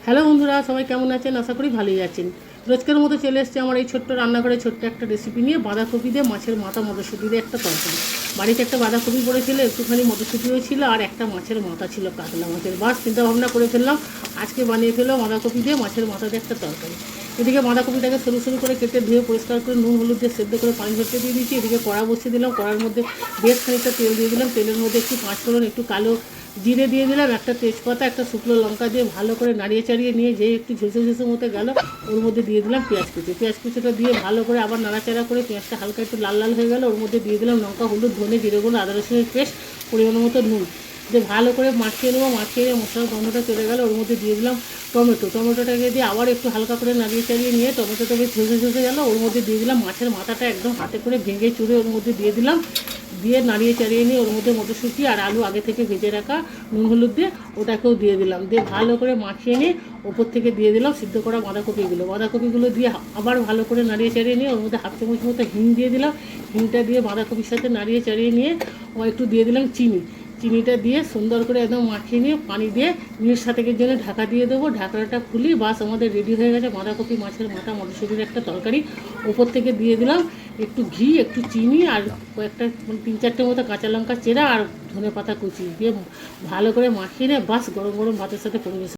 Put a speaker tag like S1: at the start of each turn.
S1: Hello বন্ধুরা, সবাই কেমন আছেন? আশা করি ভালোই আছেন। রোজকার মতো চলে এসছে আমার এই ছোট্ট রান্নাঘরে ছোট্ট একটা রেসিপি নিয়ে, বাঁধাকপি দিয়ে মাছের মাথা মটরশুঁটি দিয়ে একটা তরকারি। বাড়িতে একটা বাঁধাকপি পড়েছিল, একটুখানি মটরশুঁটিও ছিল, আর একটা মাছের মাথা ছিল, কাতলা মাছের। বাস চিন্তা ভাবনা করে ফেললাম, আজকে বানিয়ে ফেললাম বাঁধাকপি দিয়ে মাছের মাথা দিয়ে একটা তরকারি। এদিকে বাঁধাকপিটাকে সরু সরু করে কেটে ধুয়ে পরিষ্কার করে নুন হলুদ দিয়ে সেদ্ধ করে পানি ঝরতে দিয়ে দিয়েছি। এদিকে কড়া বসিয়ে দিলাম, কড়ার মধ্যে বেশ খানিকটা তেল দিয়ে দিলাম। তেলের মধ্যে একটু পাঁচফোড়ন, একটু কালো জিরে দিয়ে দিলাম, একটা তেজপাতা, একটা শুকনো লঙ্কা দিয়ে ভালো করে নাড়িয়ে চাড়িয়ে নিয়ে যেই একটু ঝেঁসে ঝেঁসে মতো গেল, ওর মধ্যে দিয়ে দিলাম পেঁয়াজ কুচি। পেঁয়াজ কুচিটা দিয়ে ভালো করে আবার নাড়াচাড়া করে পেঁয়াজটা হালকা একটু লাল লাল হয়ে গেল, ওর মধ্যে দিয়ে দিলাম লঙ্কা, হলুদ, ধনে, জিরে গুঁড়ো, আদা রসুনের পেস্ট, পরিমাণ মতো নুন দিয়ে ভালো করে মাখিয়ে নেবো। মাখিয়ে মশলার গন্ধটা চলে গেল, ওর মধ্যে দিয়ে দিলাম টমেটোটাকে দিয়ে আবার একটু হালকা করে নাড়িয়ে চাড়িয়ে নিয়ে টমেটোটা বেশ ঝেঁসে গেল, ওর মধ্যে দিয়ে দিলাম মাছের মাথাটা একদম হাতে করে ভেঙে চুড়ে ওর মধ্যে দিয়ে দিলাম। দিয়ে নাড়িয়ে চাড়িয়ে নিয়ে ওর মধ্যে মটরশুঁটি আর আলু আগে থেকে ভেজে রাখা নুন হলুদ দিয়ে ওটাকেও দিয়ে দিলাম। দিয়ে ভালো করে মাখিয়ে নিয়ে ওপর থেকে দিয়ে দিলাম সিদ্ধ করা বাঁধাকপিগুলো দিয়ে আবার ভালো করে নাড়িয়ে চাড়িয়ে নিয়ে ওর মধ্যে হাফ চামচ মতো হিং দিয়ে দিলাম। হিংটা দিয়ে বাঁধাকপির সাথে নাড়িয়ে চাড়িয়ে নিয়ে একটু দিয়ে দিলাম চিনিটা দিয়ে সুন্দর করে একদম মাখিয়ে নিয়ে পানি দিয়ে 5-7 জন্য ঢাকা দিয়ে দেবো। ঢাকনাটা খুলি, বাস আমাদের রেডি হয়ে গেছে বাঁধাকপি মাছের মাথা মটরশুঁটির একটা তরকারি। ওপর থেকে দিয়ে দিলাম একটু ঘি, একটু চিনি আর কয়েকটা 3-4টে মতো কাঁচা লঙ্কা চেরা আর ধনে পাতা কুচি দিয়ে ভালো করে মাখিয়ে নিয়ে বাস গরম গরম ভাতের সাথে পরিবেশন।